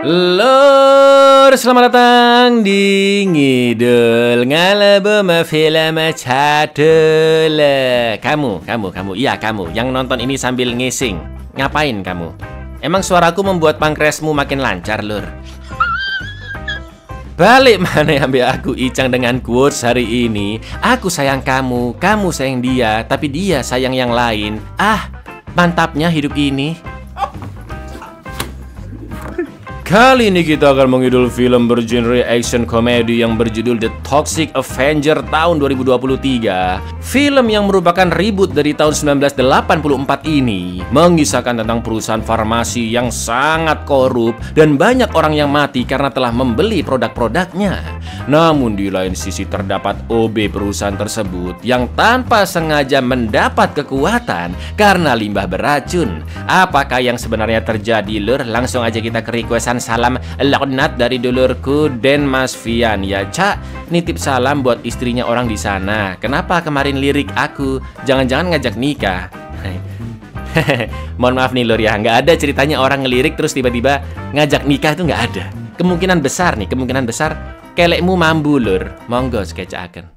Lur, selamat datang di Ngidul Ngalebem Film Cadel. Kamu, iya kamu yang nonton ini sambil ngising. Ngapain kamu? Emang suaraku membuat pankresmu makin lancar, Lur? Balik mana ambil aku Icang dengan quotes hari ini. Aku sayang kamu, kamu sayang dia, tapi dia sayang yang lain. Ah, mantapnya hidup ini. Kali ini kita akan mengidul film bergenre action komedi yang berjudul The Toxic Avenger tahun 2023. Film yang merupakan reboot dari tahun 1984 ini mengisahkan tentang perusahaan farmasi yang sangat korup dan banyak orang yang mati karena telah membeli produk-produknya. Namun di lain sisi terdapat OB perusahaan tersebut yang tanpa sengaja mendapat kekuatan karena limbah beracun. Apakah yang sebenarnya terjadi, Lur? Langsung aja kita ke requestan salam laknat dari dulurku Den Mas Fian. Ya Cak, nitip salam buat istrinya orang di sana. Kenapa kemarin lirik aku jangan-jangan ngajak nikah? Mohon maaf nih Lur ya, nggak ada ceritanya orang ngelirik terus tiba-tiba ngajak nikah, itu nggak ada. Kemungkinan besar kelekmu mambu Lur. Monggo sketchaken.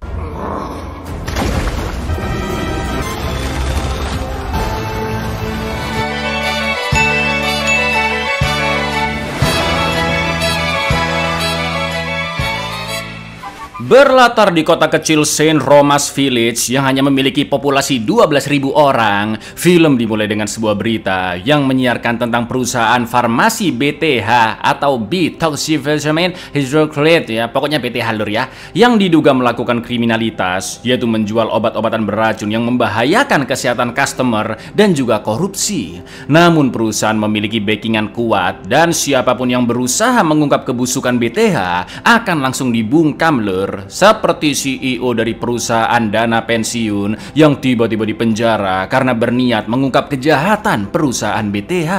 Berlatar di kota kecil Saint Romas Village yang hanya memiliki populasi 12.000 orang, film dimulai dengan sebuah berita yang menyiarkan tentang perusahaan farmasi BTH atau B Toxic Avenger Hydrochloride ya, pokoknya BTH Lur ya, yang diduga melakukan kriminalitas, yaitu menjual obat-obatan beracun yang membahayakan kesehatan customer dan juga korupsi. Namun perusahaan memiliki backingan kuat dan siapapun yang berusaha mengungkap kebusukan BTH akan langsung dibungkam Lur. Seperti CEO dari perusahaan dana pensiun yang tiba-tiba dipenjara karena berniat mengungkap kejahatan perusahaan BTH.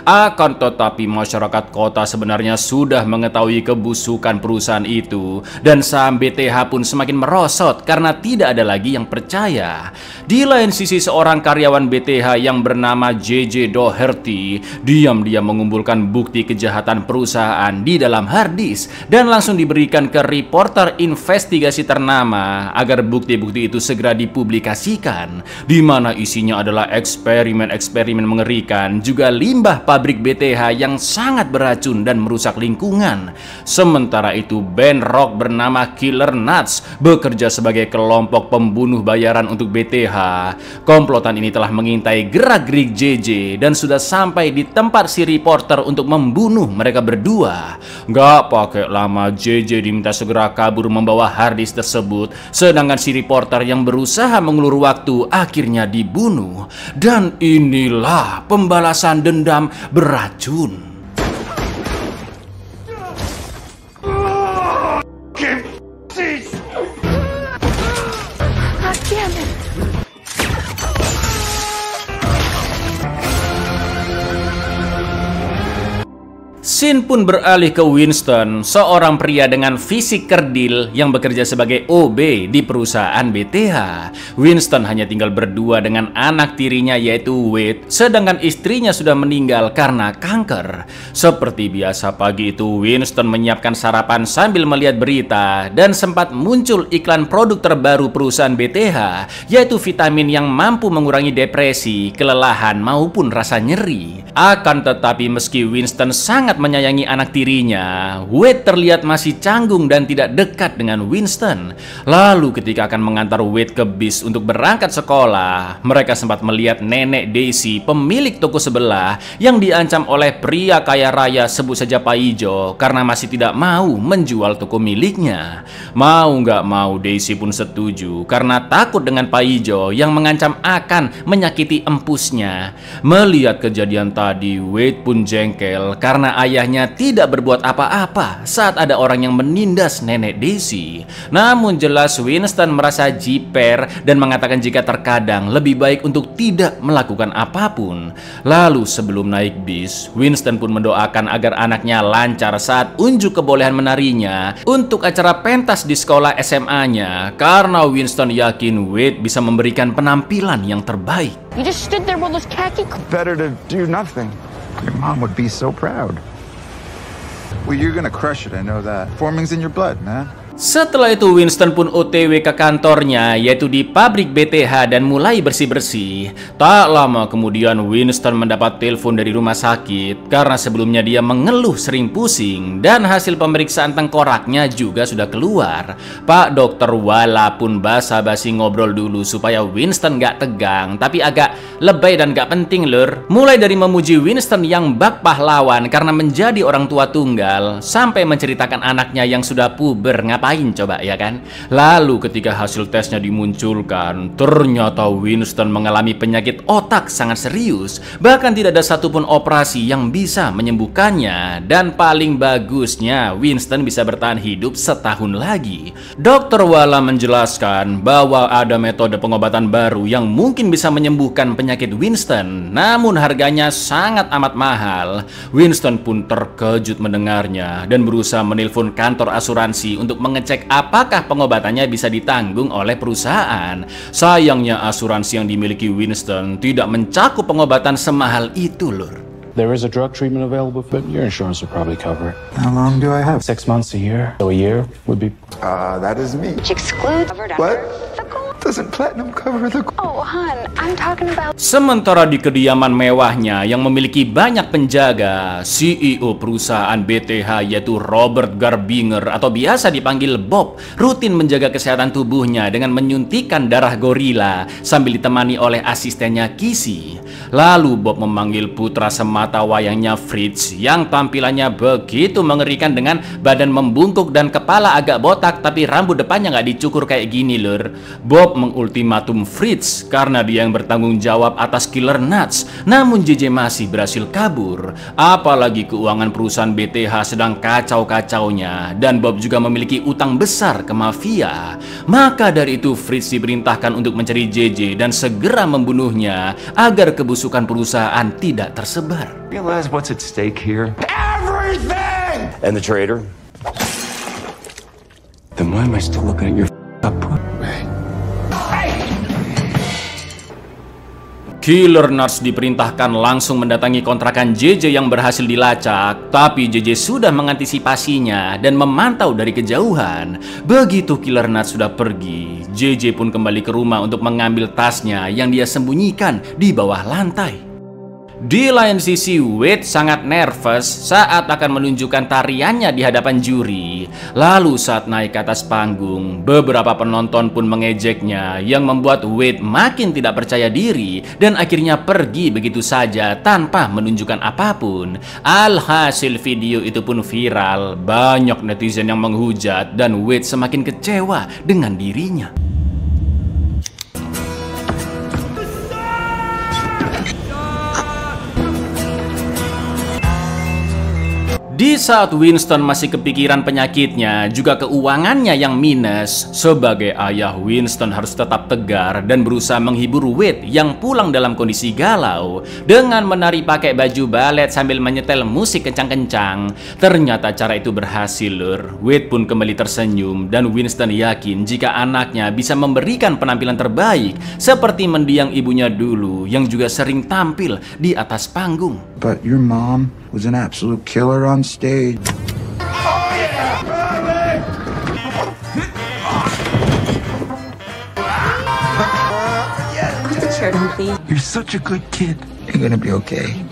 Akan tetapi masyarakat kota sebenarnya sudah mengetahui kebusukan perusahaan itu, dan saham BTH pun semakin merosot karena tidak ada lagi yang percaya. Di lain sisi seorang karyawan BTH yang bernama JJ Doherty diam-diam mengumpulkan bukti kejahatan perusahaan di dalam harddisk dan langsung diberikan ke reporter investigasi ternama agar bukti-bukti itu segera dipublikasikan, di mana isinya adalah eksperimen-eksperimen mengerikan, juga limbah pabrik BTH yang sangat beracun dan merusak lingkungan. Sementara itu band rock bernama Killer Nuts bekerja sebagai kelompok pembunuh bayaran untuk BTH. Komplotan ini telah mengintai gerak-gerik JJ dan sudah sampai di tempat si reporter untuk membunuh mereka berdua. Gak pakai lama JJ diminta segera kabur membawa harddisk tersebut, sedangkan si reporter yang berusaha mengulur waktu akhirnya dibunuh. Dan inilah pembalasan dendam beracun. Scene pun beralih ke Winston, seorang pria dengan fisik kerdil yang bekerja sebagai OB di perusahaan BTH. Winston hanya tinggal berdua dengan anak tirinya yaitu Wade, sedangkan istrinya sudah meninggal karena kanker. Seperti biasa pagi itu Winston menyiapkan sarapan sambil melihat berita dan sempat muncul iklan produk terbaru perusahaan BTH, yaitu vitamin yang mampu mengurangi depresi, kelelahan maupun rasa nyeri. Akan tetapi meski Winston sangat menyayangi anak tirinya, Wade terlihat masih canggung dan tidak dekat dengan Winston. Lalu ketika akan mengantar Wade ke bis untuk berangkat sekolah, mereka sempat melihat nenek Daisy, pemilik toko sebelah, yang diancam oleh pria kaya raya sebut saja Pak Ijo karena masih tidak mau menjual toko miliknya. Mau nggak mau Daisy pun setuju karena takut dengan Pak Ijo yang mengancam akan menyakiti empusnya. Melihat kejadian tadi, Wade pun jengkel karena ayahnya tidak berbuat apa-apa saat ada orang yang menindas nenek Daisy. Namun jelas Winston merasa jiper dan mengatakan jika terkadang lebih baik untuk tidak melakukan apapun. Lalu sebelum naik bis, Winston pun mendoakan agar anaknya lancar saat unjuk kebolehan menarinya untuk acara pentas di sekolah SMA-nya, karena Winston yakin Wade bisa memberikan penampilan yang terbaik. You just stood there with those khaki. Better to do nothing. Your mom would be so proud. Well, you're gonna crush it, I know that. Forming's in your blood, man. Setelah itu Winston pun OTW ke kantornya, yaitu di pabrik BTH, dan mulai bersih-bersih. Tak lama kemudian Winston mendapat telepon dari rumah sakit karena sebelumnya dia mengeluh sering pusing dan hasil pemeriksaan tengkoraknya juga sudah keluar. Pak dokter walaupun basa-basi ngobrol dulu supaya Winston gak tegang, tapi agak lebay dan gak penting lur. Mulai dari memuji Winston yang bak pahlawan karena menjadi orang tua tunggal, sampai menceritakan anaknya yang sudah puber. Ngapain coba ya kan? Lalu ketika hasil tesnya dimunculkan, ternyata Winston mengalami penyakit otak sangat serius. Bahkan tidak ada satupun operasi yang bisa menyembuhkannya. Dan paling bagusnya Winston bisa bertahan hidup setahun lagi. Dokter Wala menjelaskan bahwa ada metode pengobatan baru yang mungkin bisa menyembuhkan penyakit Winston, namun harganya sangat amat mahal. Winston pun terkejut mendengarnya dan berusaha menelpon kantor asuransi untuk mengecek apakah pengobatannya bisa ditanggung oleh perusahaan. Sayangnya asuransi yang dimiliki Winston tidak mencakup pengobatan semahal itu lur. There is a drug treatment available, but your insurance will probably cover it. How long do I have? 6 months, a year. So a year would be... That is me. Which excludes covered What? under the gold. Doesn't platinum cover the... Oh, hon, I'm talking about... Sementara di kediaman mewahnya yang memiliki banyak penjaga, CEO perusahaan BTH yaitu Robert Garbinger atau biasa dipanggil Bob, rutin menjaga kesehatan tubuhnya dengan menyuntikkan darah gorila sambil ditemani oleh asistennya Kissy. Lalu Bob memanggil putra semata wayangnya Fritz yang tampilannya begitu mengerikan dengan badan membungkuk dan kepala agak botak tapi rambut depannya nggak dicukur kayak gini lur. Bob mengultimatum Fritz karena dia yang bertanggung jawab atas Killer Nuts, namun JJ masih berhasil kabur. Apalagi keuangan perusahaan BTH sedang kacau-kacaunya dan Bob juga memiliki utang besar ke mafia. Maka dari itu Fritz diperintahkan untuk mencari JJ dan segera membunuhnya agar kebusukan perusahaan tidak tersebar. Realize what's at stake here? Everything! And the traitor? Then why am I still looking at your up? Killer Nuts diperintahkan langsung mendatangi kontrakan JJ yang berhasil dilacak, tapi JJ sudah mengantisipasinya dan memantau dari kejauhan. Begitu Killer Nuts sudah pergi, JJ pun kembali ke rumah untuk mengambil tasnya yang dia sembunyikan di bawah lantai. Di lain sisi, Wade sangat nervous saat akan menunjukkan tariannya di hadapan juri. Lalu saat naik ke atas panggung, beberapa penonton pun mengejeknya yang membuat Wade makin tidak percaya diri dan akhirnya pergi begitu saja tanpa menunjukkan apapun. Alhasil video itu pun viral, banyak netizen yang menghujat dan Wade semakin kecewa dengan dirinya. Di saat Winston masih kepikiran penyakitnya, juga keuangannya yang minus, sebagai ayah Winston harus tetap tegar dan berusaha menghibur Wade yang pulang dalam kondisi galau dengan menari pakai baju balet sambil menyetel musik kencang-kencang. Ternyata cara itu berhasil lur. Wade pun kembali tersenyum dan Winston yakin jika anaknya bisa memberikan penampilan terbaik seperti mendiang ibunya dulu yang juga sering tampil di atas panggung. But your mom was an absolute killer on stage. You're such a good kid. You're gonna be okay.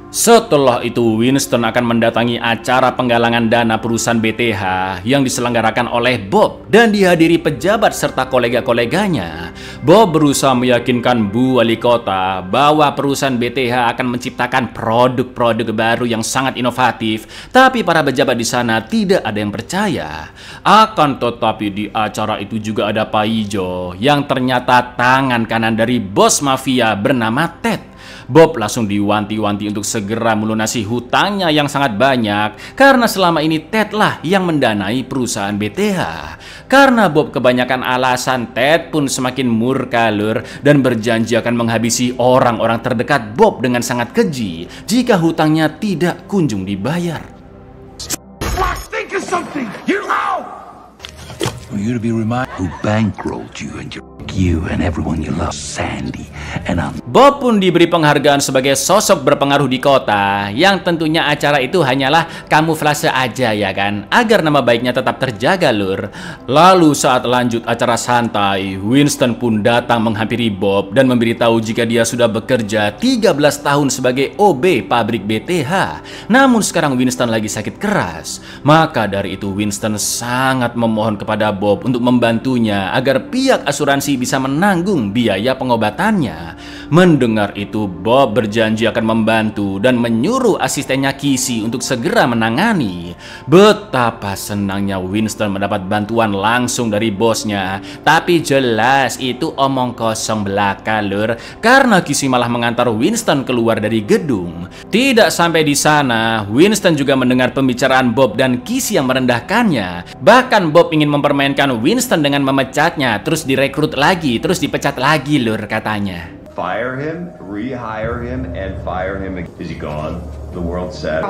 Setelah itu Winston akan mendatangi acara penggalangan dana perusahaan BTH yang diselenggarakan oleh Bob dan dihadiri pejabat serta kolega-koleganya. Bob berusaha meyakinkan Bu Wali Kota bahwa perusahaan BTH akan menciptakan produk-produk baru yang sangat inovatif, tapi para pejabat di sana tidak ada yang percaya. Akan tetapi di acara itu juga ada Pak Ijo yang ternyata tangan kanan dari bos mafia bernama Ted. Bob langsung diwanti-wanti untuk segera melunasi hutangnya yang sangat banyak karena selama ini Ted lah yang mendanai perusahaan BTH. Karena Bob kebanyakan alasan, Ted pun semakin murka lur dan berjanji akan menghabisi orang-orang terdekat Bob dengan sangat keji jika hutangnya tidak kunjung dibayar. Think of something. You know. For you to be reminded who bankrolled you and your you and everyone you love, Sandy. And I'm Bob pun diberi penghargaan sebagai sosok berpengaruh di kota, yang tentunya acara itu hanyalah kamuflase aja ya kan, agar nama baiknya tetap terjaga lur. Lalu saat lanjut acara santai, Winston pun datang menghampiri Bob dan memberitahu jika dia sudah bekerja 13 tahun sebagai OB pabrik BTH. Namun sekarang Winston lagi sakit keras. Maka dari itu Winston sangat memohon kepada Bob untuk membantunya agar pihak asuransi bisa menanggung biaya pengobatannya. Mendengar itu, Bob berjanji akan membantu dan menyuruh asistennya Kissy untuk segera menangani. Betapa senangnya Winston mendapat bantuan langsung dari bosnya. Tapi jelas itu omong kosong belaka lur, karena Kissy malah mengantar Winston keluar dari gedung. Tidak sampai di sana, Winston juga mendengar pembicaraan Bob dan Kissy yang merendahkannya. Bahkan Bob ingin mempermainkan Winston dengan memecatnya, terus direkrut lagi, terus dipecat lagi lur katanya. Fire him, rehire him, and fire him. Is he gone? The world said.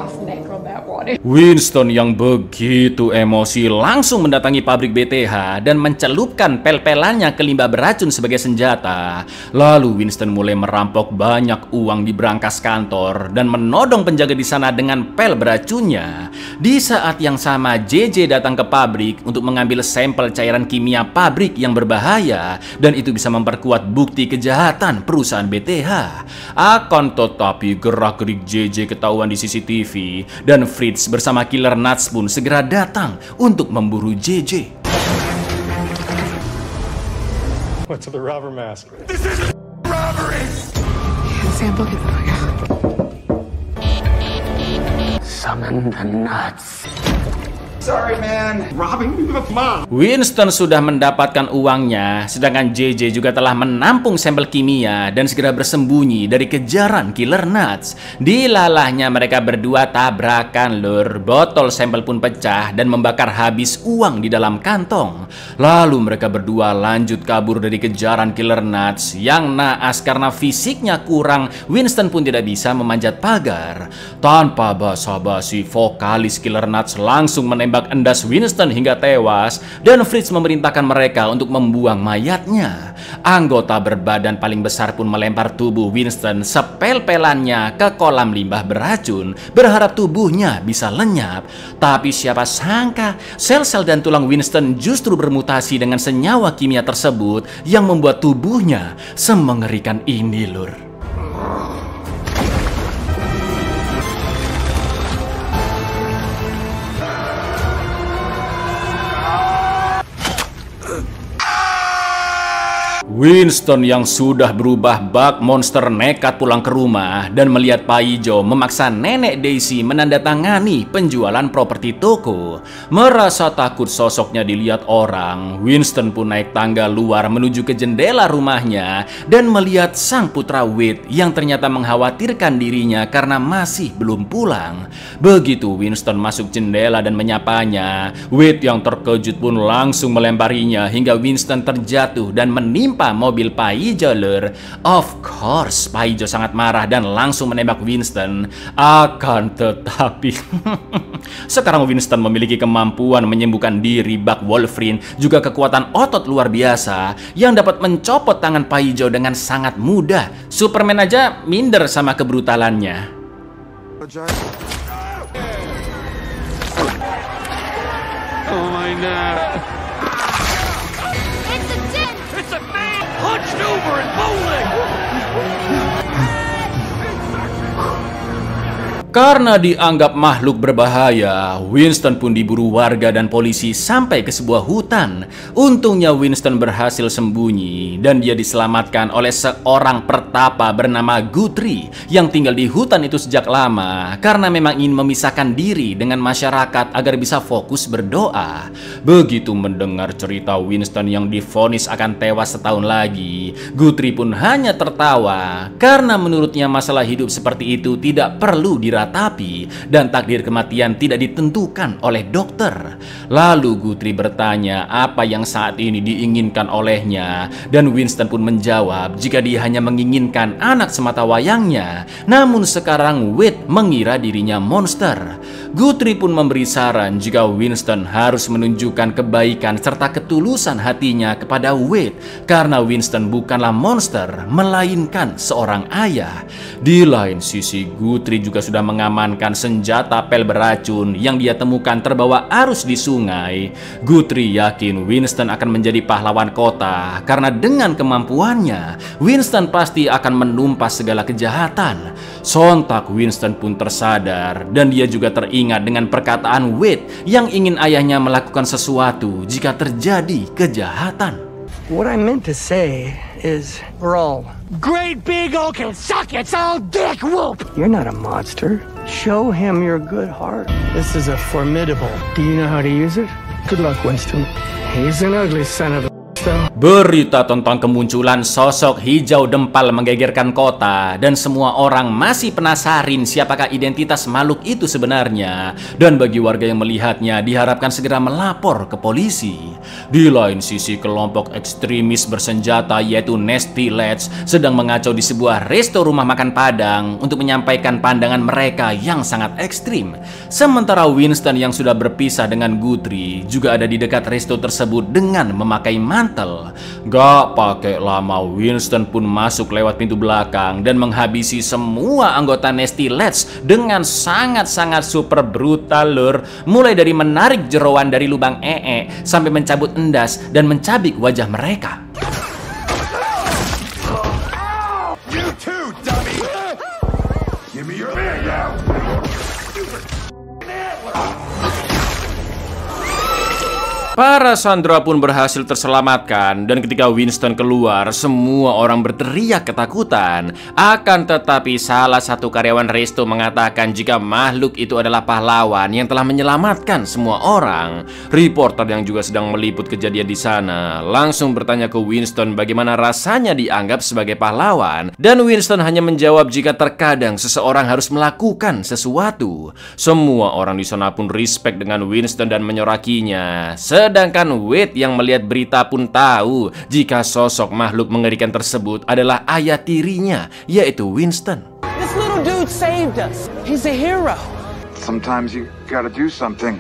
Winston yang begitu emosi langsung mendatangi pabrik BTH dan mencelupkan pel-pelannya ke limbah beracun sebagai senjata. Lalu Winston mulai merampok banyak uang di brankas kantor dan menodong penjaga di sana dengan pel beracunnya. Di saat yang sama, JJ datang ke pabrik untuk mengambil sampel cairan kimia pabrik yang berbahaya, dan itu bisa memperkuat bukti kejahatan perusahaan BTH. Akan tetapi gerak-gerik JJ ketahuan di CCTV dan Fritz bersama Killer Nuts pun segera datang untuk memburu JJ. Went to the robber mask. This isn't robbery. Sam, look at the fuck out. Summon the nuts. Sorry, man. Robbing the mom. Winston sudah mendapatkan uangnya, sedangkan JJ juga telah menampung sampel kimia dan segera bersembunyi dari kejaran Killer Nuts. Dilalahnya mereka berdua tabrakan lur, botol sampel pun pecah dan membakar habis uang di dalam kantong. Lalu mereka berdua lanjut kabur dari kejaran Killer Nuts yang naas karena fisiknya kurang. Winston pun tidak bisa memanjat pagar. Tanpa basa-basi, vokalis Killer Nuts langsung menembak endas Winston hingga tewas, dan Fritz memerintahkan mereka untuk membuang mayatnya. Anggota berbadan paling besar pun melempar tubuh Winston sepel-pelannya ke kolam limbah beracun, berharap tubuhnya bisa lenyap. Tapi siapa sangka sel-sel dan tulang Winston justru bermutasi dengan senyawa kimia tersebut yang membuat tubuhnya semengerikan ini lur. Winston yang sudah berubah bak monster nekat pulang ke rumah dan melihat Pak Ijo memaksa nenek Daisy menandatangani penjualan properti toko. Merasa takut sosoknya dilihat orang, Winston pun naik tangga luar menuju ke jendela rumahnya dan melihat sang putra Wade yang ternyata mengkhawatirkan dirinya karena masih belum pulang. Begitu Winston masuk jendela dan menyapanya, Wade yang terkejut pun langsung melemparinya hingga Winston terjatuh dan menimpa mobil Pak Ijo lur. Of course, Pak Ijo sangat marah dan langsung menembak Winston. Akan tetapi sekarang Winston memiliki kemampuan menyembuhkan diri bak Wolverine, juga kekuatan otot luar biasa yang dapat mencopot tangan Pak Ijo dengan sangat mudah. Superman aja minder sama kebrutalannya. Oh my god. Hunched over and bowling. Karena dianggap makhluk berbahaya, Winston pun diburu warga dan polisi sampai ke sebuah hutan. Untungnya Winston berhasil sembunyi dan dia diselamatkan oleh seorang pertapa bernama Guthrie yang tinggal di hutan itu sejak lama karena memang ingin memisahkan diri dengan masyarakat agar bisa fokus berdoa. Begitu mendengar cerita Winston yang divonis akan tewas setahun lagi, Guthrie pun hanya tertawa karena menurutnya masalah hidup seperti itu tidak perlu diratakan. tapi dan takdir kematian tidak ditentukan oleh dokter. Lalu Guthrie bertanya apa yang saat ini diinginkan olehnya, dan Winston pun menjawab jika dia hanya menginginkan anak semata wayangnya. Namun sekarang Wade mengira dirinya monster. Guthrie pun memberi saran jika Winston harus menunjukkan kebaikan serta ketulusan hatinya kepada Wade, karena Winston bukanlah monster, melainkan seorang ayah. Di lain sisi, Guthrie juga sudah mengamankan senjata pel beracun yang dia temukan terbawa arus di sungai. Guthrie yakin Winston akan menjadi pahlawan kota, karena dengan kemampuannya, Winston pasti akan menumpas segala kejahatan. Sontak Winston pun tersadar, dan dia juga teringat dengan perkataan Wade yang ingin ayahnya melakukan sesuatu jika terjadi kejahatan. What I meant to say is, we're all great big okay, suck it's all dick whoop. You're not a monster. Show him your good heart. This is a formidable. Do you know how to use it? Good luck, Winston. He's an ugly son of a though. Berita tentang kemunculan sosok hijau dempal menggegerkan kota, dan semua orang masih penasaran siapakah identitas makhluk itu sebenarnya. Dan bagi warga yang melihatnya diharapkan segera melapor ke polisi. Di lain sisi, kelompok ekstremis bersenjata yaitu Nasty Lads sedang mengacau di sebuah resto rumah makan Padang untuk menyampaikan pandangan mereka yang sangat ekstrim. Sementara Winston yang sudah berpisah dengan Guthrie juga ada di dekat resto tersebut dengan memakai mantel. Gak pakai lama, Winston pun masuk lewat pintu belakang dan menghabisi semua anggota Nasty Lads dengan sangat-sangat super brutal lur. Mulai dari menarik jeroan dari lubang sampai mencabut endas dan mencabik wajah mereka. You too, dummy! Give me your man now! Para sandera pun berhasil terselamatkan, dan ketika Winston keluar, semua orang berteriak ketakutan. Akan tetapi salah satu karyawan resto mengatakan jika makhluk itu adalah pahlawan yang telah menyelamatkan semua orang. Reporter yang juga sedang meliput kejadian di sana langsung bertanya ke Winston bagaimana rasanya dianggap sebagai pahlawan, dan Winston hanya menjawab jika terkadang seseorang harus melakukan sesuatu. Semua orang di sana pun respect dengan Winston dan menyorakinya. Sedangkan Wade yang melihat berita pun tahu jika sosok makhluk mengerikan tersebut adalah ayah tirinya, yaitu Winston. This little dude saved us. He's a hero. Sometimes you gotta do something.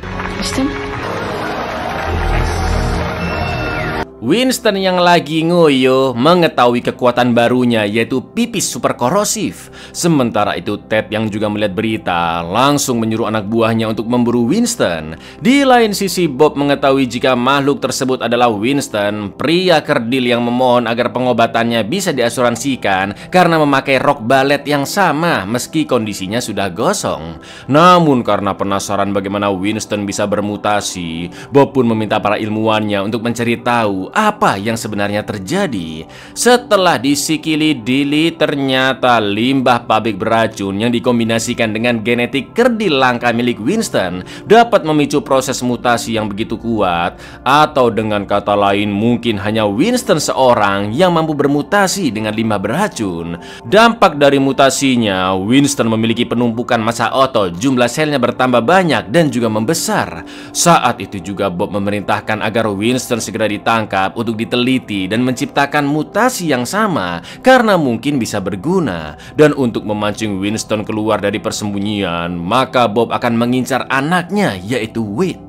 Winston yang lagi ngoyo mengetahui kekuatan barunya yaitu pipis super korosif. Sementara itu Ted yang juga melihat berita langsung menyuruh anak buahnya untuk memburu Winston. Di lain sisi Bob mengetahui jika makhluk tersebut adalah Winston, pria kerdil yang memohon agar pengobatannya bisa diasuransikan karena memakai rok balet yang sama meski kondisinya sudah gosong. Namun karena penasaran bagaimana Winston bisa bermutasi, Bob pun meminta para ilmuwannya untuk mencari tahu apa yang sebenarnya terjadi. Setelah disikili-dili, ternyata limbah pabrik beracun yang dikombinasikan dengan genetik kerdil langka milik Winston dapat memicu proses mutasi yang begitu kuat. Atau dengan kata lain, mungkin hanya Winston seorang yang mampu bermutasi dengan limbah beracun. Dampak dari mutasinya, Winston memiliki penumpukan massa otot, jumlah selnya bertambah banyak dan juga membesar. Saat itu juga Bob memerintahkan agar Winston segera ditangkap untuk diteliti dan menciptakan mutasi yang sama karena mungkin bisa berguna. Dan untuk memancing Winston keluar dari persembunyian, maka Bob akan mengincar anaknya yaitu Wade.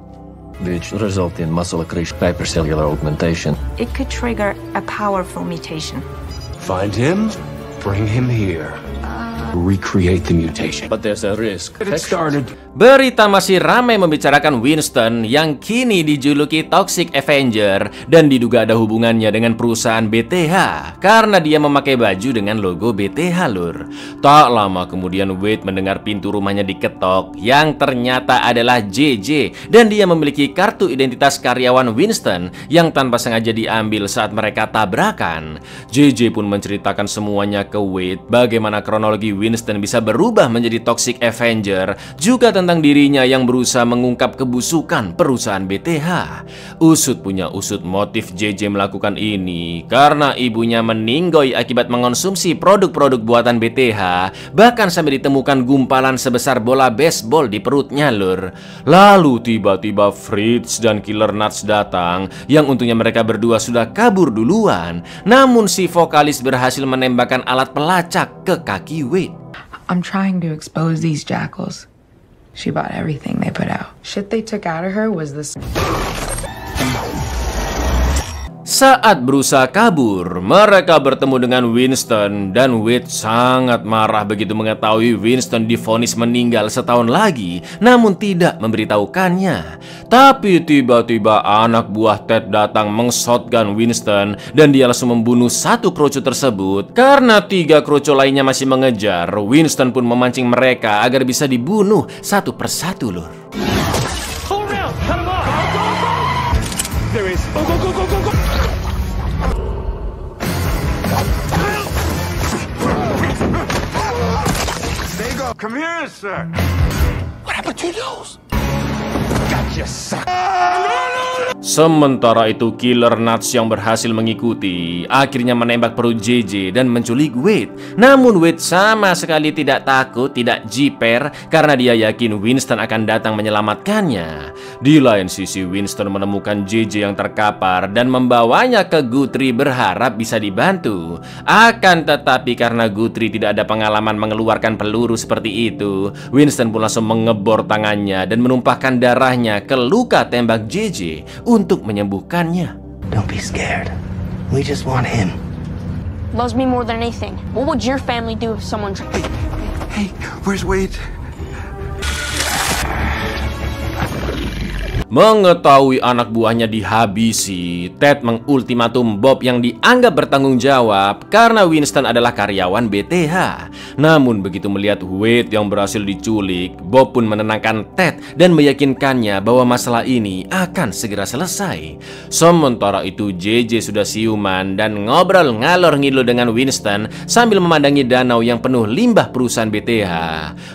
Which result in muscle accretion, hypercellular augmentation. It could trigger a powerful mutation. Find him, bring him here. Recreate the mutation. But there's a risk. Get it started. Berita masih ramai membicarakan Winston yang kini dijuluki Toxic Avenger dan diduga ada hubungannya dengan perusahaan BTH karena dia memakai baju dengan logo BTH lur. Tak lama kemudian Wade mendengar pintu rumahnya diketok yang ternyata adalah JJ, dan dia memiliki kartu identitas karyawan Winston yang tanpa sengaja diambil saat mereka tabrakan. JJ pun menceritakan semuanya ke Wade bagaimana kronologi Winston bisa berubah menjadi Toxic Avenger, juga tentang dirinya yang berusaha mengungkap kebusukan perusahaan BTH. Usut punya usut motif JJ melakukan ini karena ibunya meninggoy akibat mengonsumsi produk-produk buatan BTH, bahkan sampai ditemukan gumpalan sebesar bola baseball di perutnya lur. Lalu tiba-tiba Fritz dan Killer Nuts datang, yang untungnya mereka berdua sudah kabur duluan. Namun si vokalis berhasil menembakkan alat pelacak ke kaki Wade. I'm trying to expose these jackals. She bought everything they put out. Shit they took out of her was this. Saat berusaha kabur, mereka bertemu dengan Winston dan Wade sangat marah begitu mengetahui Winston divonis meninggal setahun lagi, namun tidak memberitahukannya. Tapi tiba-tiba anak buah Ted datang mengshotgun Winston dan dia langsung membunuh satu kroco tersebut. Karena 3 kroco lainnya masih mengejar, Winston pun memancing mereka agar bisa dibunuh satu persatu lur. Come here, sir. What happened to your nose? Gotcha, suck. Sementara itu Killer Nuts yang berhasil mengikuti akhirnya menembak perut JJ dan menculik Wade. Namun Wade sama sekali tidak takut, tidak jiper, karena dia yakin Winston akan datang menyelamatkannya. Di lain sisi Winston menemukan JJ yang terkapar dan membawanya ke Guthrie berharap bisa dibantu. Akan tetapi karena Guthrie tidak ada pengalaman mengeluarkan peluru seperti itu, Winston pun langsung mengebor tangannya dan menumpahkan darahnya ke luka tembak JJ untuk menyembuhkannya. Don't be scared. We just want him. Loves me more than anything. What would your family do if someone... Hey, where's Wade? Mengetahui anak buahnya dihabisi, Ted mengultimatum Bob yang dianggap bertanggung jawab karena Winston adalah karyawan BTH. Namun begitu melihat Wade yang berhasil diculik, Bob pun menenangkan Ted dan meyakinkannya bahwa masalah ini akan segera selesai. Sementara itu JJ sudah siuman dan ngobrol ngalor ngidul dengan Winston sambil memandangi danau yang penuh limbah perusahaan BTH.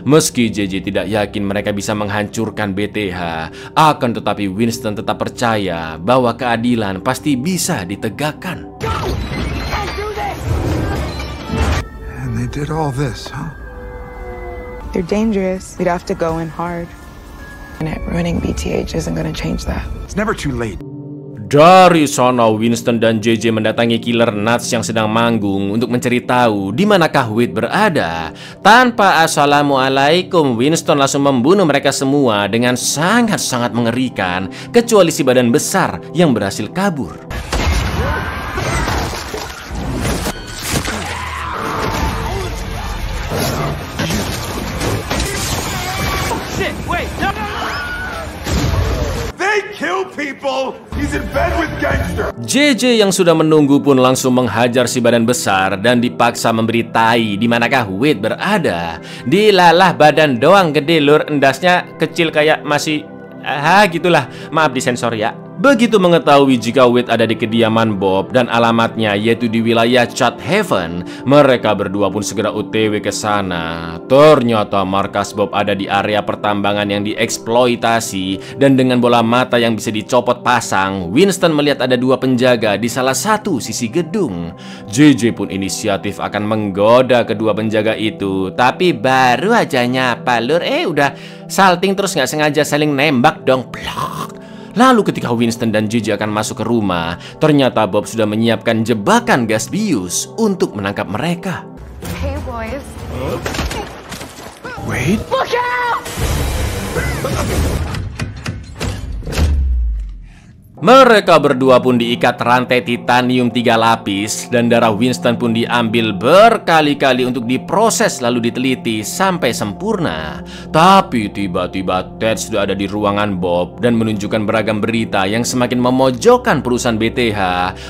Meski JJ tidak yakin mereka bisa menghancurkan BTH, akan tetapi Winston tetap percaya bahwa keadilan pasti bisa ditegakkan. And they did all this, huh? They're dangerous. We'd have to go in hard. And ruining BTH isn't gonna change that. It's never too late. Dari sana Winston dan JJ mendatangi Killer Nuts yang sedang manggung untuk mencari tahu di manakah Wade berada. Tanpa assalamualaikum, Winston langsung membunuh mereka semua dengan sangat-sangat mengerikan, kecuali si badan besar yang berhasil kabur. JJ yang sudah menunggu pun langsung menghajar si badan besar dan dipaksa memberi tai di manakah Wade berada. Dilalah badan doang gede lur, endasnya kecil kayak masih gitulah. Maaf disensor ya. Begitu mengetahui jika Wade ada di kediaman Bob dan alamatnya yaitu di wilayah Chat Haven, mereka berdua pun segera OTW ke sana. Ternyata markas Bob ada di area pertambangan yang dieksploitasi, dan dengan bola mata yang bisa dicopot pasang, Winston melihat ada 2 penjaga di salah satu sisi gedung. JJ pun inisiatif akan menggoda kedua penjaga itu, tapi baru aja nyapa lur, udah salting terus nggak sengaja saling nembak dong. Plok. Lalu ketika Winston dan JJ akan masuk ke rumah, ternyata Bob sudah menyiapkan jebakan gas bius untuk menangkap mereka. Hey boys. Wade? Look out! Mereka berdua pun diikat rantai titanium 3 lapis dan darah Winston pun diambil berkali-kali untuk diproses lalu diteliti sampai sempurna. Tapi tiba-tiba Ted sudah ada di ruangan Bob dan menunjukkan beragam berita yang semakin memojokkan perusahaan BTH.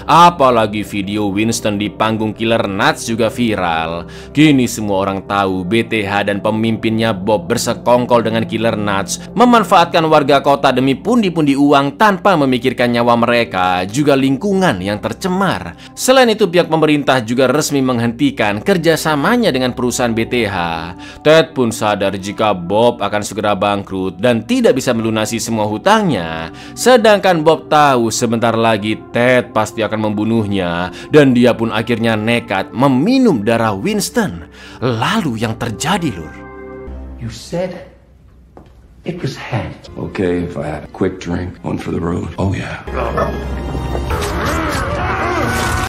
Apalagi video Winston di panggung Killer Nuts juga viral. Kini semua orang tahu BTH dan pemimpinnya Bob bersekongkol dengan Killer Nuts, memanfaatkan warga kota demi pundi-pundi uang tanpa memikirkan mengabaikan nyawa mereka, juga lingkungan yang tercemar. Selain itu, pihak pemerintah juga resmi menghentikan kerjasamanya dengan perusahaan BTH. Ted pun sadar jika Bob akan segera bangkrut dan tidak bisa melunasi semua hutangnya. Sedangkan Bob tahu sebentar lagi Ted pasti akan membunuhnya, dan dia pun akhirnya nekat meminum darah Winston. Lalu yang terjadi, Lur? You said it was head. Okay, if I had a quick drink, one for the road. Oh yeah.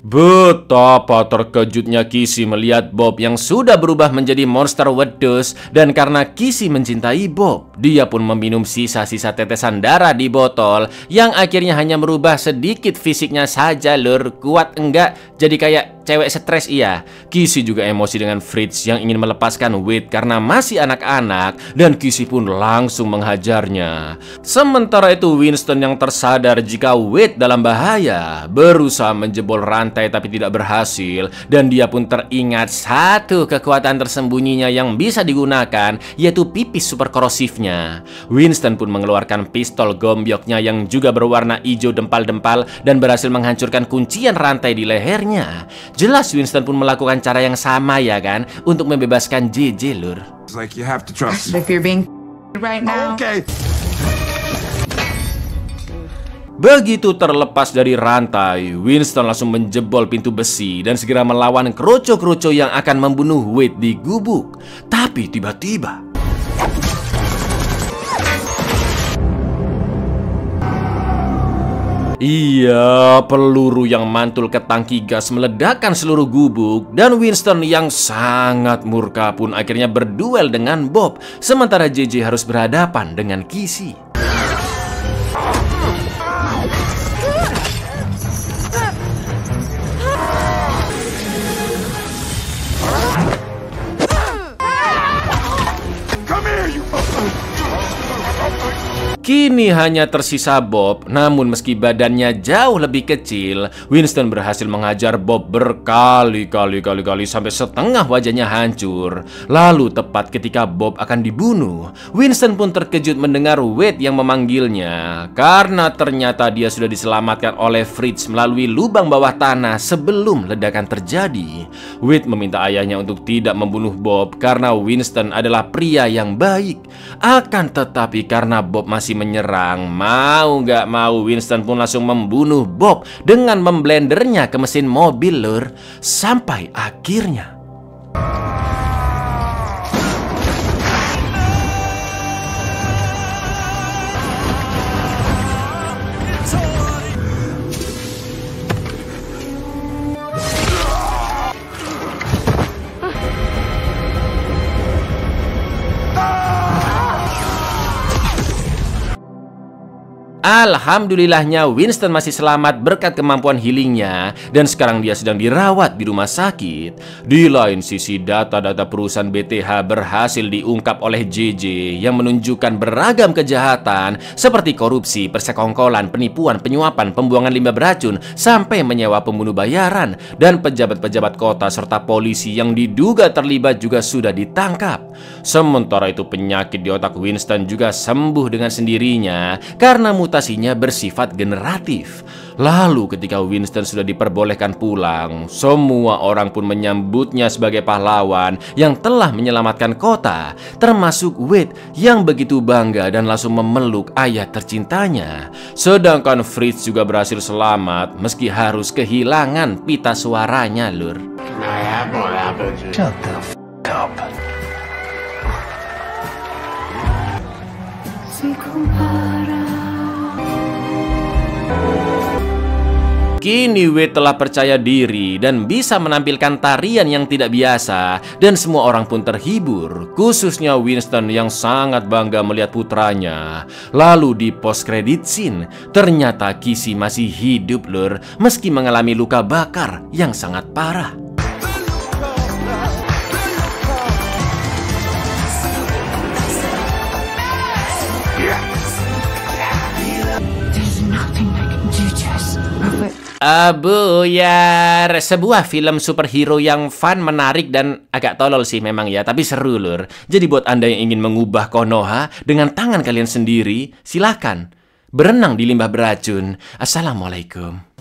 Betapa terkejutnya Kissy melihat Bob yang sudah berubah menjadi monster wedus. Dan karena Kissy mencintai Bob, dia pun meminum sisa-sisa tetesan darah di botol, yang akhirnya hanya merubah sedikit fisiknya saja, Lur. Kuat enggak? Jadi kayak cewek stres, iya. Kissy juga emosi dengan Fritz yang ingin melepaskan Wade karena masih anak-anak, dan Kissy pun langsung menghajarnya. Sementara itu Winston yang tersadar jika Wade dalam bahaya berusaha menjebol rantai tapi tidak berhasil, dan dia pun teringat satu kekuatan tersembunyinya yang bisa digunakan, yaitu pipis super korosifnya. Winston pun mengeluarkan pistol gombyoknya yang juga berwarna hijau dempal-dempal dan berhasil menghancurkan kuncian rantai di lehernya. Jelas Winston pun melakukan cara yang sama, ya kan, untuk membebaskan JJ, Lur. It's like you have to trust. If you're being right now. Okay. Begitu terlepas dari rantai, Winston langsung menjebol pintu besi dan segera melawan kroco-kroco yang akan membunuh Wade di gubuk. Tapi tiba-tiba peluru yang mantul ke tangki gas meledakkan seluruh gubuk, dan Winston yang sangat murka pun akhirnya berduel dengan Bob, sementara JJ harus berhadapan dengan Kissy. Kini hanya tersisa Bob, namun meski badannya jauh lebih kecil, Winston berhasil menghajar Bob berkali-kali sampai setengah wajahnya hancur. Lalu tepat ketika Bob akan dibunuh, Winston pun terkejut mendengar Wade yang memanggilnya, karena ternyata dia sudah diselamatkan oleh Fritz melalui lubang bawah tanah sebelum ledakan terjadi. Wade meminta ayahnya untuk tidak membunuh Bob karena Winston adalah pria yang baik. Akan tetapi karena Bob masih menyerang, mau nggak mau Winston pun langsung membunuh Bob dengan memblendernya ke mesin mobil, Lur. Sampai akhirnya alhamdulillahnya Winston masih selamat berkat kemampuan healingnya, dan sekarang dia sedang dirawat di rumah sakit. Di lain sisi, data-data perusahaan BTH berhasil diungkap oleh JJ yang menunjukkan beragam kejahatan seperti korupsi, persekongkolan, penipuan, penyuapan, pembuangan limbah beracun, sampai menyewa pembunuh bayaran. Dan pejabat-pejabat kota serta polisi yang diduga terlibat juga sudah ditangkap. Sementara itu penyakit di otak Winston juga sembuh dengan sendirinya karena mutasinya bersifat generatif. Lalu ketika Winston sudah diperbolehkan pulang, semua orang pun menyambutnya sebagai pahlawan yang telah menyelamatkan kota, termasuk Wade yang begitu bangga dan langsung memeluk ayah tercintanya. Sedangkan Fritz juga berhasil selamat meski harus kehilangan pita suaranya, Lur. Shut the f*** up. Kini Wade telah percaya diri dan bisa menampilkan tarian yang tidak biasa, dan semua orang pun terhibur, khususnya Winston yang sangat bangga melihat putranya. Lalu di post credit scene, ternyata Kissy masih hidup, Lur, meski mengalami luka bakar yang sangat parah. Buyar, sebuah film superhero yang fun, menarik, dan agak tolol sih memang ya, tapi seru, Lur. Jadi buat Anda yang ingin mengubah Konoha dengan tangan kalian sendiri, silakan. berenang di limbah beracun. Assalamualaikum.